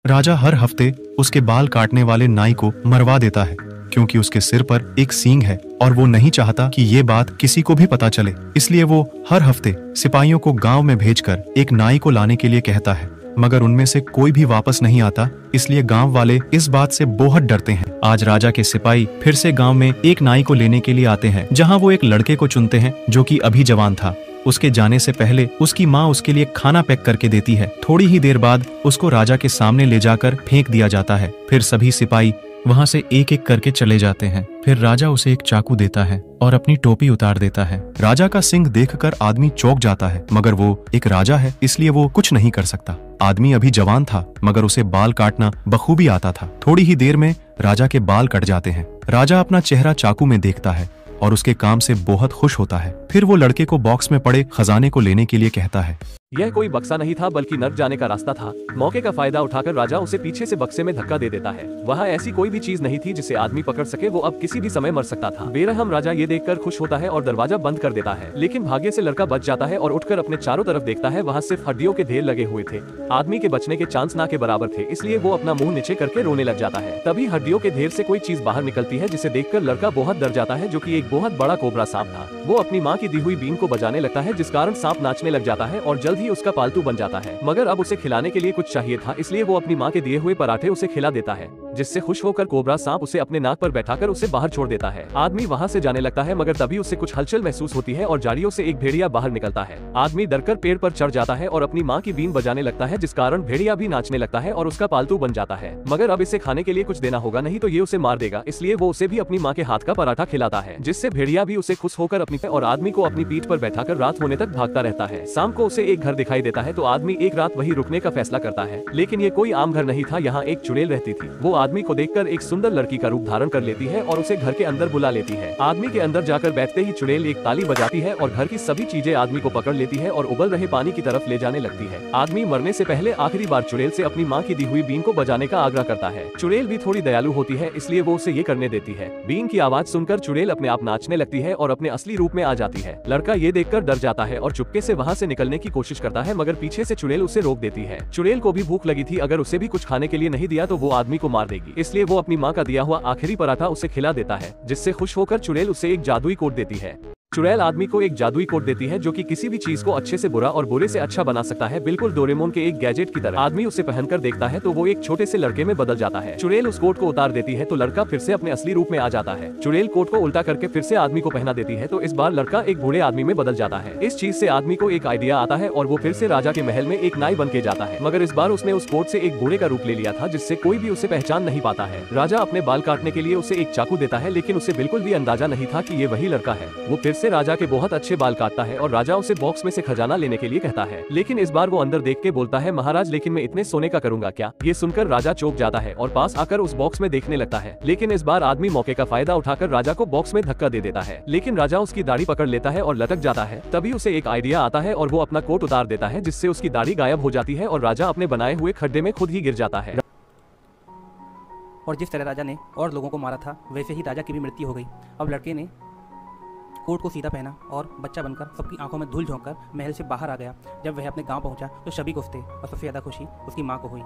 राजा हर हफ्ते उसके बाल काटने वाले नाई को मरवा देता है क्योंकि उसके सिर पर एक सींग है और वो नहीं चाहता कि ये बात किसी को भी पता चले। इसलिए वो हर हफ्ते सिपाहियों को गांव में भेजकर एक नाई को लाने के लिए कहता है, मगर उनमें से कोई भी वापस नहीं आता। इसलिए गांव वाले इस बात से बहुत डरते हैं। आज राजा के सिपाही फिर से गांव में एक नाई को लेने के लिए आते हैं, जहां वो एक लड़के को चुनते हैं जो कि अभी जवान था। उसके जाने से पहले उसकी माँ उसके लिए खाना पैक करके देती है। थोड़ी ही देर बाद उसको राजा के सामने ले जाकर फेंक दिया जाता है। फिर सभी सिपाही वहाँ से एक एक करके चले जाते हैं। फिर राजा उसे एक चाकू देता है और अपनी टोपी उतार देता है। राजा का सिंह देखकर आदमी चौंक जाता है, मगर वो एक राजा है इसलिए वो कुछ नहीं कर सकता। आदमी अभी जवान था मगर उसे बाल काटना बखूबी आता था। थोड़ी ही देर में राजा के बाल कट जाते हैं। राजा अपना चेहरा चाकू में देखता है और उसके काम से बहुत खुश होता है। फिर वो लड़के को बॉक्स में पड़े खजाने को लेने के लिए कहता है। यह कोई बक्सा नहीं था बल्कि नर्क जाने का रास्ता था। मौके का फायदा उठाकर राजा उसे पीछे से बक्से में धक्का दे देता है। वहाँ ऐसी कोई भी चीज नहीं थी जिसे आदमी पकड़ सके, वो अब किसी भी समय मर सकता था। बेरहम राजा ये देखकर खुश होता है और दरवाजा बंद कर देता है, लेकिन भाग्य से लड़का बच जाता है और उठकर अपने चारों तरफ देखता है। वहाँ सिर्फ हड्डियों के ढेर लगे हुए थे। आदमी के बचने के चांस ना के बराबर थे, इसलिए वो अपना मुंह नीचे करके रोने लग जाता है। तभी हड्डियों के ढेर से कोई चीज बाहर निकलती है जिसे देखकर लड़का बहुत डर जाता है, जो कि एक बहुत बड़ा कोबरा सांप था। वो अपनी माँ की दी हुई बीन को बजाने लगता है, जिस कारण सांप नाचने लग जाता है और जल्द ही उसका पालतू बन जाता है। मगर अब उसे खिलाने के लिए कुछ चाहिए था, इसलिए वो अपनी माँ के दिए हुए पराठे उसे खिला देता है, जिससे खुश होकर कोबरा सांप उसे अपने नाक पर बैठाकर उसे बाहर छोड़ देता है। आदमी वहाँ से जाने लगता है, मगर तभी उसे कुछ हलचल महसूस होती है और झाड़ियों से एक भेड़िया बाहर निकलता है। आदमी डरकर पेड़ पर चढ़ जाता है और अपनी माँ की बीन बजाने लगता है, जिस कारण भेड़िया भी नाचने लगता है और उसका पालतू बन जाता है। मगर अब इसे खाने के लिए कुछ देना होगा, नहीं तो ये उसे मार देगा। इसलिए वो उसे भी अपनी माँ के हाथ का पराठा खिलाता है, जिससे भेड़िया भी उसे खुश होकर अपनी और आदमी को अपनी पीठ पर बैठाकर रात होने तक भागता रहता है। शाम को उसे एक घर दिखाई देता है, तो आदमी एक रात वही रुकने का फैसला करता है। लेकिन ये कोई आम घर नहीं था, यहाँ एक चुड़ैल रहती थी। वो आदमी को देखकर एक सुंदर लड़की का रूप धारण कर लेती है और उसे घर के अंदर बुला लेती है। आदमी के अंदर जाकर बैठते ही चुड़ैल एक ताली बजाती है और घर की सभी चीजें आदमी को पकड़ लेती है और उबल रहे पानी की तरफ ले जाने लगती है। आदमी मरने से पहले आखिरी बार चुड़ैल से अपनी माँ की दी हुई बीन को बजाने का आग्रह करता है। चुड़ैल भी थोड़ी दयालु होती है, इसलिए वो उसे ये करने देती है। बीन की आवाज सुनकर चुड़ैल अपने आप नाचने लगती है और अपने असली रूप में आ जाती है। लड़का ये देखकर डर जाता है और चुपके से वहाँ से निकलने की कोशिश करता है, मगर पीछे से चुड़ैल उसे रोक देती है। चुड़ैल को भी भूख लगी थी, अगर उसे भी कुछ खाने के लिए नहीं दिया तो वो आदमी को मार देगी। इसलिए वो अपनी माँ का दिया हुआ आखिरी पराठा उसे खिला देता है, जिससे खुश होकर चुड़ैल उसे एक जादुई कोट देती है। चुड़ैल आदमी को एक जादुई कोट देती है, जो कि किसी भी चीज को अच्छे से बुरा और बुरे से अच्छा बना सकता है, बिल्कुल डोरेमोन के एक गैजेट की तरह। आदमी उसे पहनकर देखता है तो वो एक छोटे से लड़के में बदल जाता है। चुड़ैल उस कोट को उतार देती है तो लड़का फिर से अपने असली रूप में आ जाता है। चुड़ैल कोट को उल्टा करके फिर से आदमी को पहना देती है, तो इस बार लड़का एक बूढ़े आदमी में बदल जाता है। इस चीज से आदमी को एक आइडिया आता है और वो फिर से राजा के महल में एक नाई बन के जाता है, मगर इस बार उसने उस कोट से एक बूढ़े का रूप ले लिया था, जिससे कोई भी उसे पहचान नहीं पाता है। राजा अपने बाल काटने के लिए उसे एक चाकू देता है, लेकिन उसे बिल्कुल भी अंदाजा नहीं था कि ये वही लड़का है। वो फिर से राजा के बहुत अच्छे बाल काटता है और राजा उसे बॉक्स में से खजाना लेने के लिए कहता है, लेकिन इस बार वो अंदर देख के बोलता है, महाराज लेकिन मैं इतने सोने का करूंगा क्या? ये सुनकर राजा चौंक जाता है और पास आकर उस बॉक्स में देखने लगता है, लेकिन इस बार आदमी मौके का फायदा उठाकर राजा को बॉक्स में धक्का दे देता है, लेकिन राजा उसकी दाढ़ी पकड़ लेता है और लटक जाता है। तभी उसे एक आइडिया आता है और वो अपना कोट उतार देता है, जिससे उसकी दाढ़ी गायब हो जाती है और राजा अपने बनाए हुए खड्डे में खुद ही गिर जाता है। और जिस तरह राजा ने और लोगों को मारा था, वैसे ही राजा की भी मृत्यु हो गई। अब लड़के ने कोट को सीधा पहना और बच्चा बनकर सबकी आंखों में धूल झोंककर महल से बाहर आ गया। जब वह अपने गांव पहुंचा तो सभी खुश थे और सबसे ज़्यादा खुशी उसकी मां को हुई।